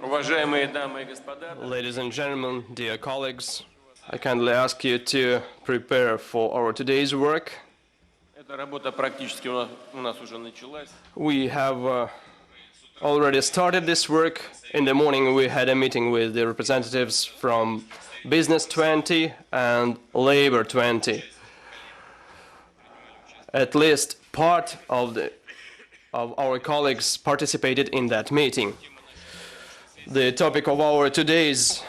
Ladies and gentlemen, dear colleagues, I kindly ask you to prepare for our today's work. We have already started this work. In the morning we had a meeting with the representatives from Business 20 and Labor 20. At least part of our colleagues participated in that meeting. The topic of our today's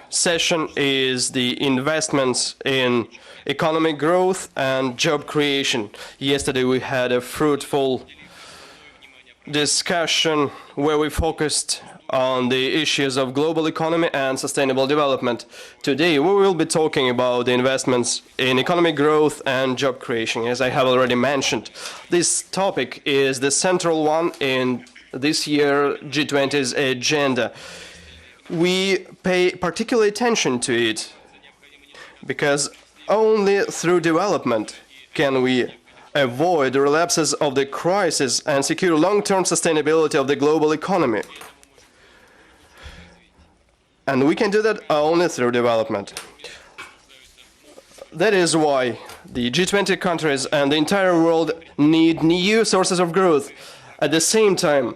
session is the investments in economic growth and job creation. Yesterday we had a fruitful discussion where we focused on the issues of global economy and sustainable development. Today we will be talking about the investments in economic growth and job creation. As I have already mentioned, this topic is the central one in this year G20's agenda. We pay particular attention to it because only through development can we avoid the relapses of the crisis and secure long-term sustainability of the global economy. And we can do that only through development. That is why the G20 countries and the entire world need new sources of growth. At the same time,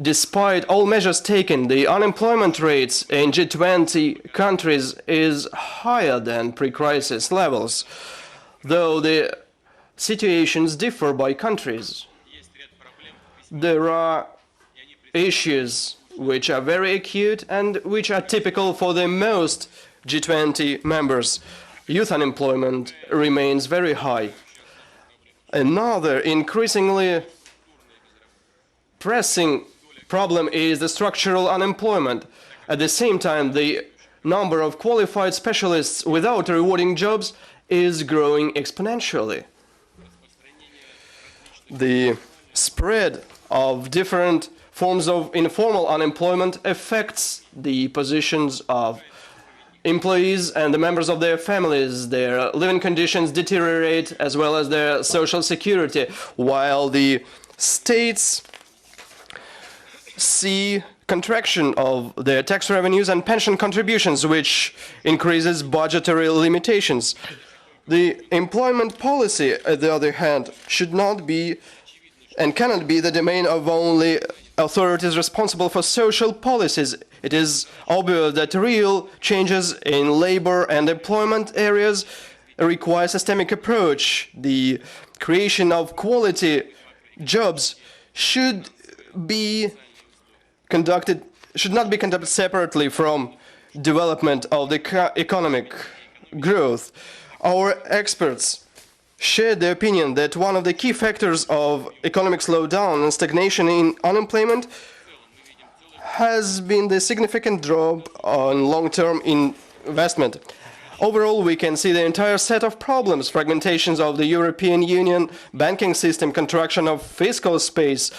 despite all measures taken, the unemployment rates in G20 countries is higher than pre-crisis levels, though the situations differ by countries. There are issues which are very acute and which are typical for the most G20 members. Youth unemployment remains very high. Another increasingly pressing problem is the structural unemployment. At the same time, the number of qualified specialists without rewarding jobs is growing exponentially. The spread of different forms of informal unemployment affects the positions of employees and the members of their families. Their living conditions deteriorate as well as their social security, while the states see contraction of their tax revenues and pension contributions, which increases budgetary limitations. The employment policy, on the other hand, should not be and cannot be the domain of only authorities responsible for social policies. It is obvious that real changes in labor and employment areas require a systemic approach. The creation of quality jobs should not be conducted separately from development of the economic growth. Our experts shared the opinion that one of the key factors of economic slowdown and stagnation in unemployment has been the significant drop on long-term investment. Overall, we can see the entire set of problems: fragmentations of the European Union banking system, contraction of fiscal space,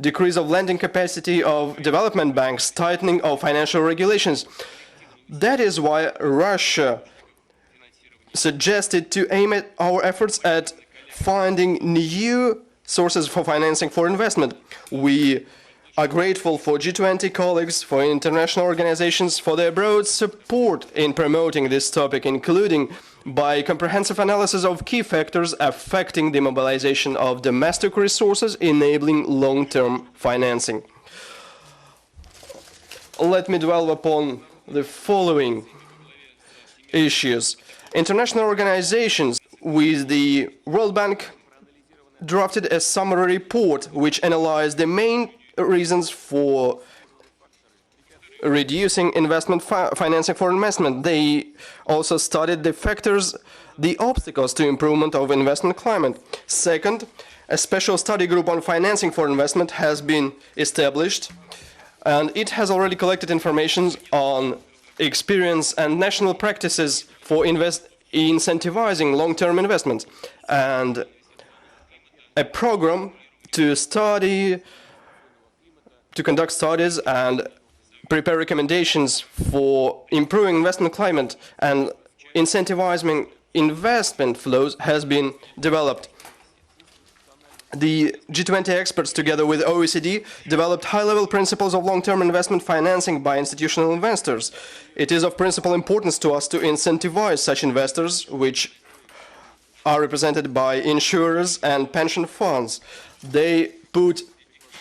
decrease of lending capacity of development banks, tightening of financial regulations. That is why Russia suggested to aim at our efforts at finding new sources for financing for investment. We are grateful for G20 colleagues, for international organizations, for their broad support in promoting this topic, including by comprehensive analysis of key factors affecting the mobilization of domestic resources, enabling long-term financing. Let me dwell upon the following issues. International organizations with the World Bank drafted a summary report which analyzed the main reasons for reducing investment financing for investment. They also studied the factors, the obstacles to improvement of investment climate. Second, a special study group on financing for investment has been established, and it has already collected information on experience and national practices for incentivizing long-term investments, and a program to conduct studies and prepare recommendations for improving investment climate and incentivizing investment flows has been developed. The G20 experts, together with OECD, developed high-level principles of long-term investment financing by institutional investors. It is of principal importance to us to incentivize such investors, which are represented by insurers and pension funds. They put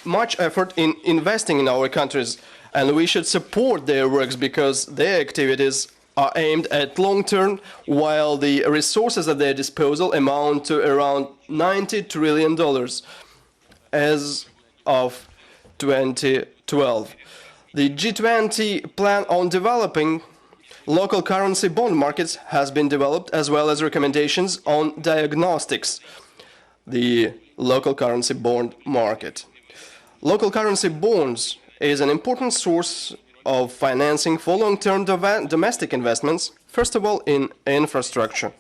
much effort in investing in our countries, and we should support their works because their activities are aimed at long term, while the resources at their disposal amount to around $90 trillion as of 2012. The G20 plan on developing local currency bond markets has been developed, as well as recommendations on diagnostics, the local currency bond market. Local currency bonds is an important source of financing for long-term domestic investments, first of all in infrastructure.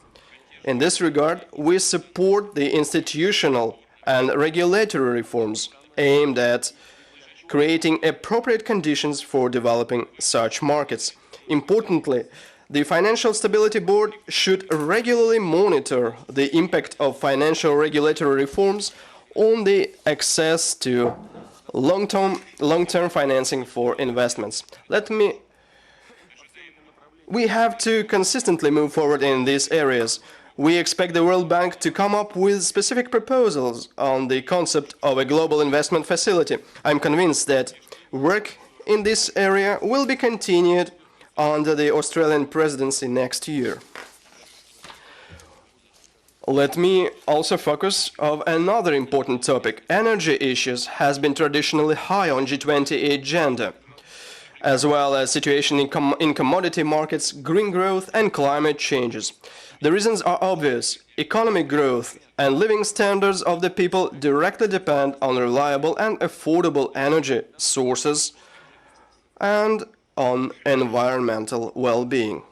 In this regard, we support the institutional and regulatory reforms aimed at creating appropriate conditions for developing such markets. Importantly, the Financial Stability Board should regularly monitor the impact of financial regulatory reforms on the access to long-term financing for investments. We have to consistently move forward in these areas. We expect the World Bank to come up with specific proposals on the concept of a global investment facility. I'm convinced that work in this area will be continued under the Australian presidency next year. Let me also focus on another important topic. Energy issues has been traditionally high on G20 agenda, as well as situation in commodity markets, green growth and climate changes. The reasons are obvious. Economic growth and living standards of the people directly depend on reliable and affordable energy sources and on environmental well-being.